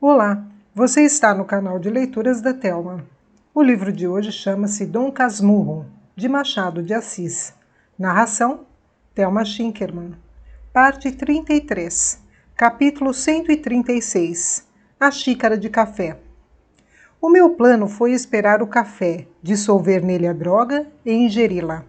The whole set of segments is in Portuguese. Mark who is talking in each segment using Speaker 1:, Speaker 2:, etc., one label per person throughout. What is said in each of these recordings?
Speaker 1: Olá, você está no canal de leituras da Thelma. O livro de hoje chama-se Dom Casmurro, de Machado de Assis. Narração, Thelma Schinkerman. Parte 33, capítulo 136, A Xícara de Café. O meu plano foi esperar o café, dissolver nele a droga e ingeri-la.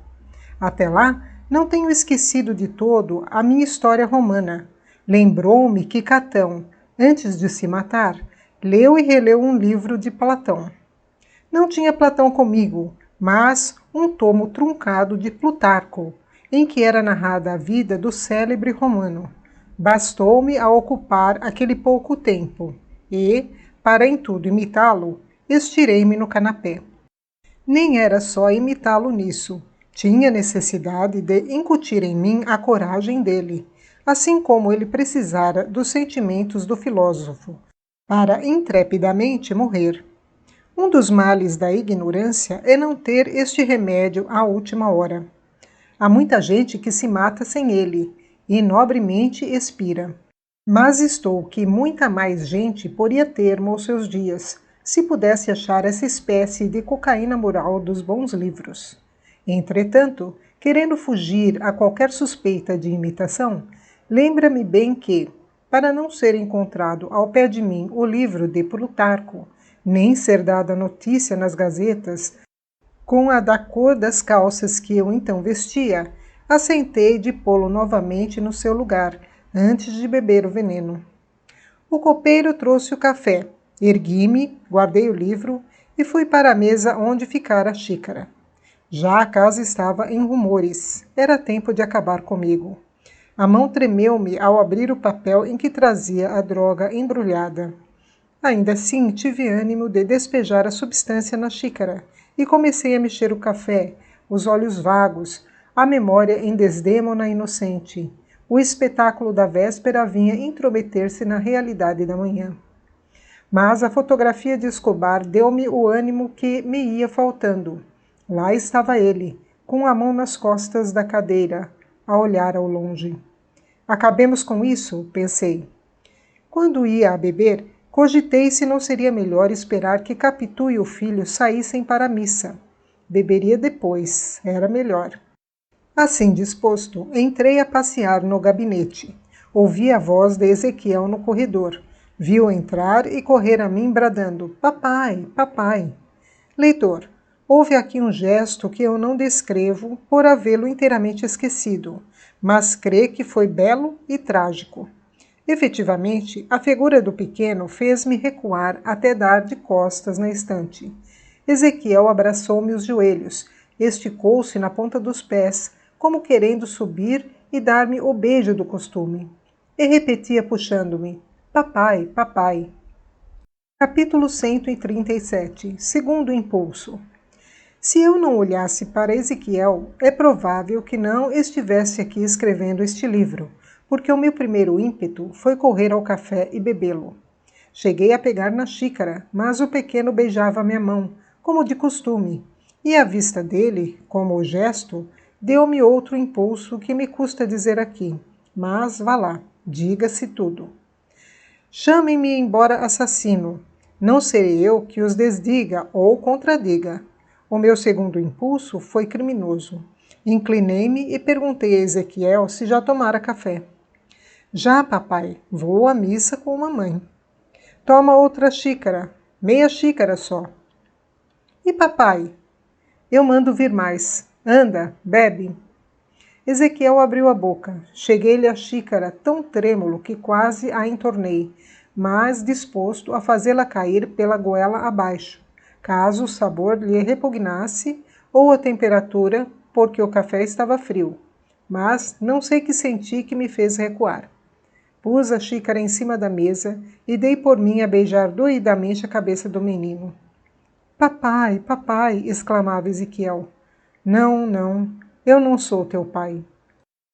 Speaker 1: Até lá, não tenho esquecido de todo a minha história romana. Lembrou-me que Catão, antes de se matar, leu e releu um livro de Platão. Não tinha Platão comigo, mas um tomo truncado de Plutarco, em que era narrada a vida do célebre romano. Bastou-me a ocupar aquele pouco tempo e, para em tudo imitá-lo, estirei-me no canapé. Nem era só imitá-lo nisso. Tinha necessidade de incutir em mim a coragem dele, assim como ele precisara dos sentimentos do filósofo, para intrepidamente morrer. Um dos males da ignorância é não ter este remédio à última hora. Há muita gente que se mata sem ele, e nobremente expira. Mas estou que muita mais gente poria termo aos seus dias, se pudesse achar essa espécie de cocaína moral dos bons livros. Entretanto, querendo fugir a qualquer suspeita de imitação, lembra-me bem que, para não ser encontrado ao pé de mim o livro de Plutarco, nem ser dada notícia nas gazetas com a da cor das calças que eu então vestia, assentei de pô-lo novamente no seu lugar, antes de beber o veneno. O copeiro trouxe o café, ergui-me, guardei o livro e fui para a mesa onde ficara a xícara. Já a casa estava em rumores, era tempo de acabar comigo. A mão tremeu-me ao abrir o papel em que trazia a droga embrulhada. Ainda assim, tive ânimo de despejar a substância na xícara e comecei a mexer o café, os olhos vagos, a memória em desdêmona inocente. O espetáculo da véspera vinha intrometer-se na realidade da manhã. Mas a fotografia de Escobar deu-me o ânimo que me ia faltando. Lá estava ele, com a mão nas costas da cadeira, a olhar ao longe. Acabemos com isso, pensei. Quando ia a beber, cogitei se não seria melhor esperar que Capitu e o filho saíssem para a missa. Beberia depois, era melhor. Assim disposto, entrei a passear no gabinete. Ouvi a voz de Ezequiel no corredor. Vi-o entrar e correr a mim bradando: "Papai, papai!" Leitor, houve aqui um gesto que eu não descrevo por havê-lo inteiramente esquecido, mas crê que foi belo e trágico. Efetivamente, a figura do pequeno fez-me recuar até dar de costas na estante. Ezequiel abraçou-me os joelhos, esticou-se na ponta dos pés, como querendo subir e dar-me o beijo do costume. E repetia puxando-me: "Papai, papai." Capítulo 137, segundo impulso. Se eu não olhasse para Ezequiel, é provável que não estivesse aqui escrevendo este livro, porque o meu primeiro ímpeto foi correr ao café e bebê-lo. Cheguei a pegar na xícara, mas o pequeno beijava minha mão, como de costume, e a vista dele, como o gesto, deu-me outro impulso que me custa dizer aqui, mas vá lá, diga-se tudo. Chamem-me embora assassino. Não serei eu que os desdiga ou contradiga. O meu segundo impulso foi criminoso. Inclinei-me e perguntei a Ezequiel se já tomara café. Já, papai, vou à missa com mamãe. Toma outra xícara, meia xícara só. E papai? Eu mando vir mais. Anda, bebe. Ezequiel abriu a boca. Cheguei-lhe a xícara tão trêmulo que quase a entornei, mas disposto a fazê-la cair pela goela abaixo, caso o sabor lhe repugnasse ou a temperatura, porque o café estava frio. Mas não sei que senti que me fez recuar. Pus a xícara em cima da mesa e dei por mim a beijar doidamente a cabeça do menino. Papai, papai, exclamava Ezequiel. Não, não, eu não sou teu pai.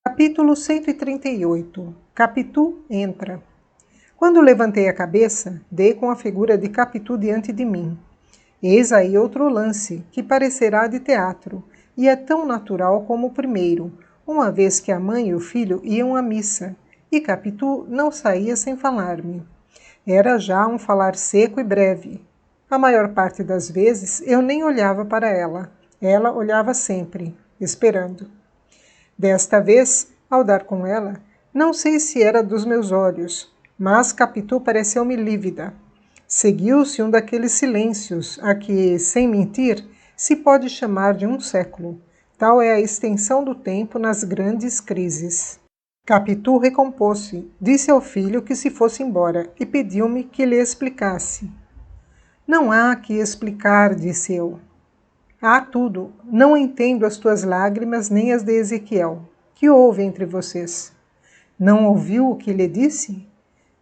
Speaker 1: Capítulo 138. Capitu entra. Quando levantei a cabeça, dei com a figura de Capitu diante de mim. Eis aí outro lance, que parecerá de teatro, e é tão natural como o primeiro, uma vez que a mãe e o filho iam à missa, e Capitu não saía sem falar-me. Era já um falar seco e breve. A maior parte das vezes eu nem olhava para ela. Ela olhava sempre, esperando. Desta vez, ao dar com ela, não sei se era dos meus olhos, mas Capitu pareceu-me lívida. Seguiu-se um daqueles silêncios a que, sem mentir, se pode chamar de um século. Tal é a extensão do tempo nas grandes crises. Capitu recompôs-se, disse ao filho que se fosse embora e pediu-me que lhe explicasse. Não há que explicar, disse eu. Há tudo. Não entendo as tuas lágrimas nem as de Ezequiel. Que houve entre vocês? Não ouviu o que lhe disse?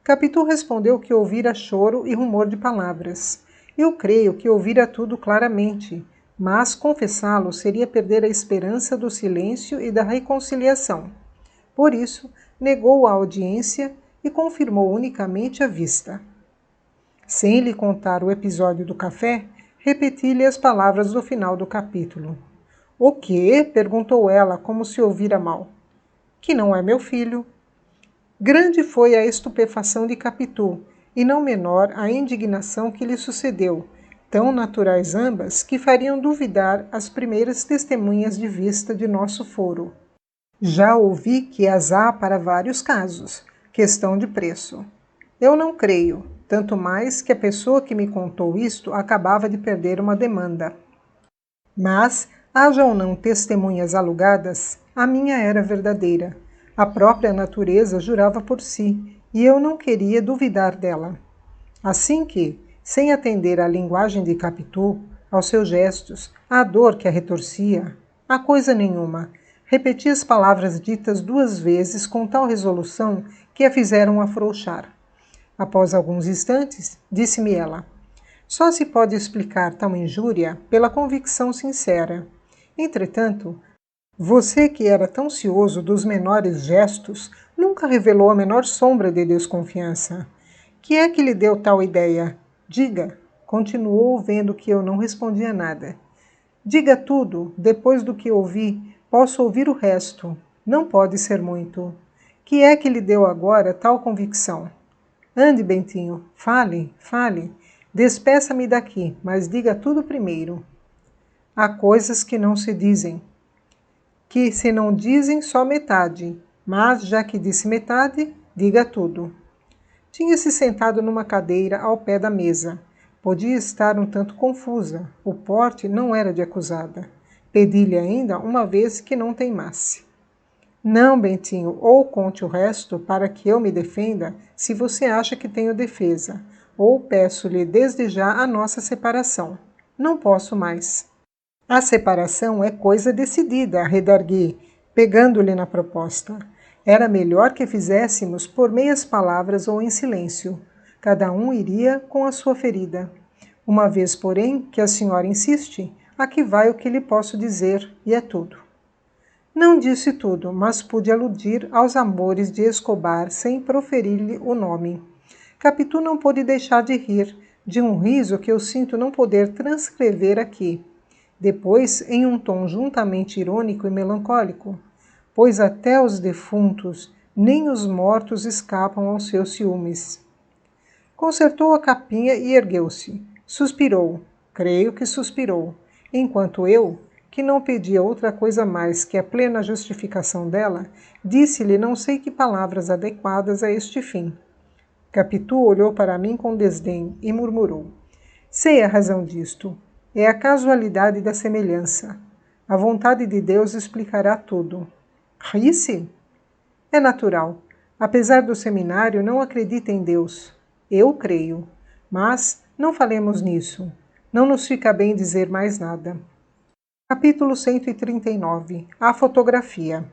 Speaker 1: Capitu respondeu que ouvira choro e rumor de palavras. Eu creio que ouvira tudo claramente, mas confessá-lo seria perder a esperança do silêncio e da reconciliação. Por isso, negou a audiência e confirmou unicamente a vista. Sem lhe contar o episódio do café, repeti-lhe as palavras do final do capítulo. O quê? Perguntou ela, como se ouvira mal. Que não é meu filho. Grande foi a estupefação de Capitu, e não menor a indignação que lhe sucedeu, tão naturais ambas que fariam duvidar as primeiras testemunhas de vista de nosso foro. Já ouvi que as há para vários casos, questão de preço. Eu não creio, tanto mais que a pessoa que me contou isto acabava de perder uma demanda. Mas, haja ou não testemunhas alugadas, a minha era verdadeira. A própria natureza jurava por si, e eu não queria duvidar dela. Assim que, sem atender à linguagem de Capitu, aos seus gestos, à dor que a retorcia, a coisa nenhuma, repeti as palavras ditas 2 vezes com tal resolução que a fizeram afrouxar. Após alguns instantes, disse-me ela, só se pode explicar tal injúria pela convicção sincera. Entretanto, você que era tão cioso dos menores gestos, nunca revelou a menor sombra de desconfiança. Que é que lhe deu tal ideia? Diga, continuou vendo que eu não respondia nada. Diga tudo, depois do que ouvi, posso ouvir o resto. Não pode ser muito. Que é que lhe deu agora tal convicção? Ande, Bentinho, fale, fale. Despeça-me daqui, mas diga tudo primeiro. Há coisas que não se dizem. Que se não dizem só metade, mas já que disse metade, diga tudo. Tinha-se sentado numa cadeira ao pé da mesa. Podia estar um tanto confusa. O porte não era de acusada. Pedi-lhe ainda uma vez que não teimasse. Não, Bentinho, ou conte o resto para que eu me defenda, se você acha que tenho defesa, ou peço-lhe desde já a nossa separação. Não posso mais. A separação é coisa decidida, redargui, pegando-lhe na proposta. Era melhor que fizéssemos por meias palavras ou em silêncio. Cada um iria com a sua ferida. Uma vez, porém, que a senhora insiste, aqui vai o que lhe posso dizer, e é tudo. Não disse tudo, mas pude aludir aos amores de Escobar sem proferir-lhe o nome. Capitu não pôde deixar de rir, de um riso que eu sinto não poder transcrever aqui. Depois, em um tom juntamente irônico e melancólico, pois até os defuntos, nem os mortos escapam aos seus ciúmes. Consertou a capinha e ergueu-se. Suspirou, creio que suspirou, enquanto eu, que não pedia outra coisa mais que a plena justificação dela, disse-lhe não sei que palavras adequadas a este fim. Capitu olhou para mim com desdém e murmurou, sei a razão disto. É a casualidade da semelhança. A vontade de Deus explicará tudo. Ri-se? É natural. Apesar do seminário, não acredita em Deus. Eu creio. Mas não falemos nisso. Não nos fica bem dizer mais nada. Capítulo 139. A fotografia.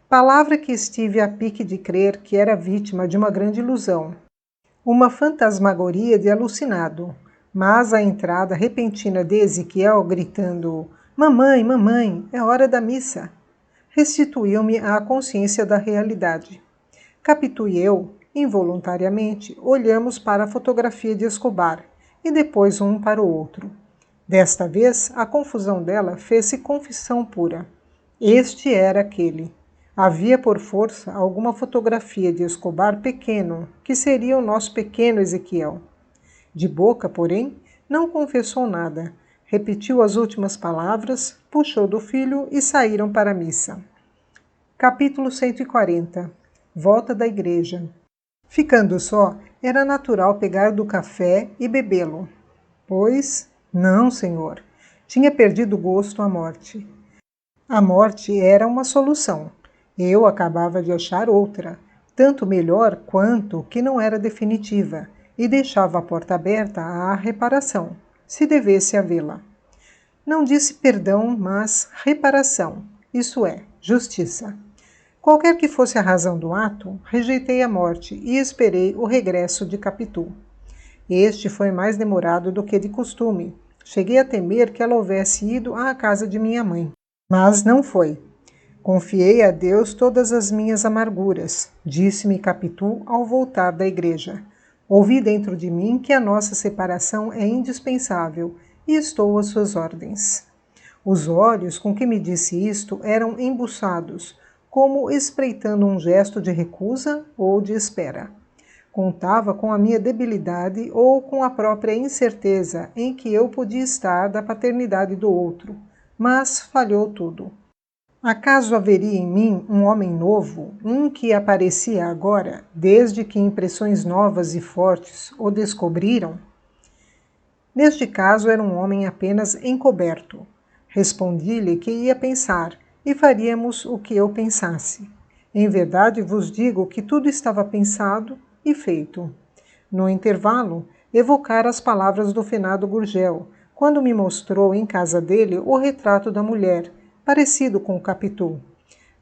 Speaker 1: Palavra que estive a pique de crer que era vítima de uma grande ilusão. Uma fantasmagoria de alucinado. Mas a entrada repentina de Ezequiel, gritando, mamãe, mamãe, é hora da missa, restituiu-me à consciência da realidade. Capitu e eu, involuntariamente, olhamos para a fotografia de Escobar, e depois um para o outro. Desta vez, a confusão dela fez-se confissão pura. Este era aquele. Havia por força alguma fotografia de Escobar pequeno, que seria o nosso pequeno Ezequiel. De boca, porém, não confessou nada. Repetiu as últimas palavras, puxou do filho e saíram para a missa. Capítulo 140. Volta da igreja. Ficando só, era natural pegar do café e bebê-lo. Pois, não, senhor, tinha perdido o gosto à morte. A morte era uma solução. Eu acabava de achar outra, tanto melhor quanto que não era definitiva, e deixava a porta aberta à reparação, se devesse havê-la. Não disse perdão, mas reparação, isso é, justiça. Qualquer que fosse a razão do ato, rejeitei a morte e esperei o regresso de Capitu. Este foi mais demorado do que de costume. Cheguei a temer que ela houvesse ido à casa de minha mãe. Mas não foi. Confiei a Deus todas as minhas amarguras, disse-me Capitu ao voltar da igreja. Ouvi dentro de mim que a nossa separação é indispensável e estou às suas ordens. Os olhos com que me disse isto eram embuçados, como espreitando um gesto de recusa ou de espera. Contava com a minha debilidade ou com a própria incerteza em que eu podia estar da paternidade do outro, mas falhou tudo. Acaso haveria em mim um homem novo, um que aparecia agora, desde que impressões novas e fortes o descobriram? Neste caso era um homem apenas encoberto. Respondi-lhe que ia pensar, e faríamos o que eu pensasse. Em verdade vos digo que tudo estava pensado e feito. No intervalo, evocara as palavras do finado Gurgel, quando me mostrou em casa dele o retrato da mulher, parecido com o Capitu.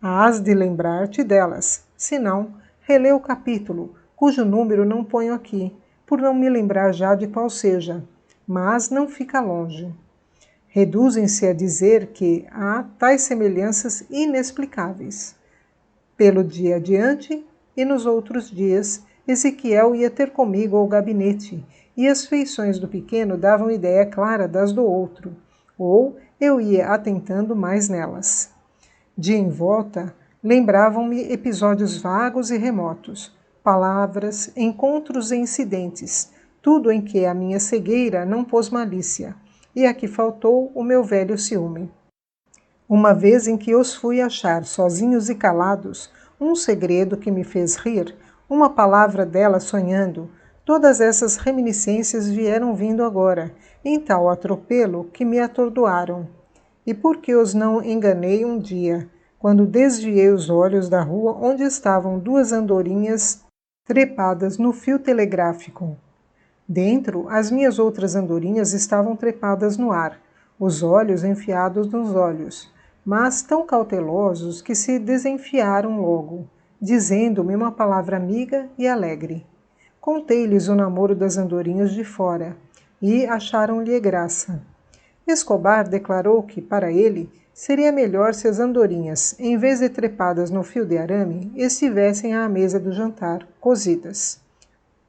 Speaker 1: Hás de lembrar-te delas, senão, relê o capítulo, cujo número não ponho aqui, por não me lembrar já de qual seja, mas não fica longe. Reduzem-se a dizer que há tais semelhanças inexplicáveis. Pelo dia adiante e nos outros dias, Ezequiel ia ter comigo ao gabinete, e as feições do pequeno davam ideia clara das do outro, ou eu ia atentando mais nelas. De em volta, lembravam-me episódios vagos e remotos, palavras, encontros e incidentes, tudo em que a minha cegueira não pôs malícia, e a que faltou o meu velho ciúme. Uma vez em que os fui achar sozinhos e calados, um segredo que me fez rir, uma palavra dela sonhando, todas essas reminiscências vieram vindo agora, em tal atropelo que me atordoaram. E por que os não enganei um dia, quando desviei os olhos da rua onde estavam duas andorinhas trepadas no fio telegráfico? Dentro, as minhas outras andorinhas estavam trepadas no ar, os olhos enfiados nos olhos, mas tão cautelosos que se desenfiaram logo, dizendo-me uma palavra amiga e alegre. Contei-lhes o namoro das andorinhas de fora, e acharam-lhe graça. Escobar declarou que, para ele, seria melhor se as andorinhas, em vez de trepadas no fio de arame, estivessem à mesa do jantar, cozidas.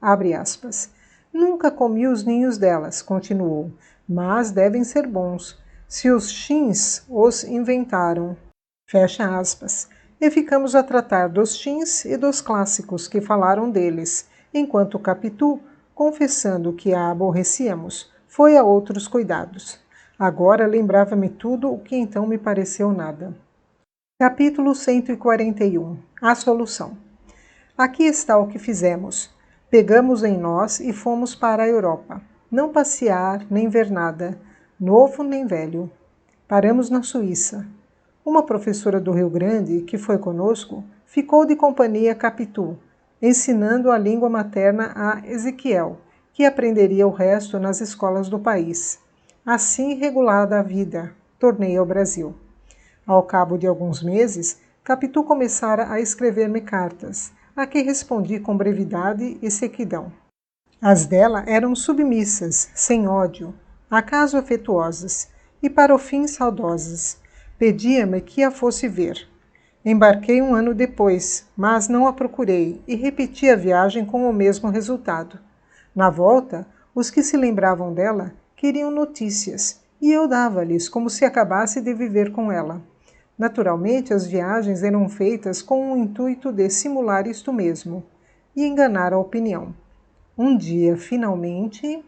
Speaker 1: Abre aspas. Nunca comi os ninhos delas, continuou, mas devem ser bons, se os chins os inventaram. Fecha aspas. E ficamos a tratar dos chins e dos clássicos que falaram deles, enquanto Capitu, confessando que a aborrecíamos, foi a outros cuidados. Agora lembrava-me tudo o que então me pareceu nada. Capítulo 141. A solução. Aqui está o que fizemos. Pegamos em nós e fomos para a Europa. Não passear, nem ver nada, novo nem velho. Paramos na Suíça. Uma professora do Rio Grande, que foi conosco, ficou de companhia a Capitu, ensinando a língua materna a Ezequiel, que aprenderia o resto nas escolas do país. Assim regulada a vida, tornei ao Brasil. Ao cabo de alguns meses, Capitu começara a escrever-me cartas, a que respondi com brevidade e sequidão. As dela eram submissas, sem ódio, acaso afetuosas, e para o fim saudosas. Pedia-me que a fosse ver. Embarquei um ano depois, mas não a procurei e repeti a viagem com o mesmo resultado. Na volta, os que se lembravam dela queriam notícias, e eu dava-lhes como se acabasse de viver com ela. Naturalmente, as viagens eram feitas com o intuito de simular isto mesmo e enganar a opinião. Um dia, finalmente,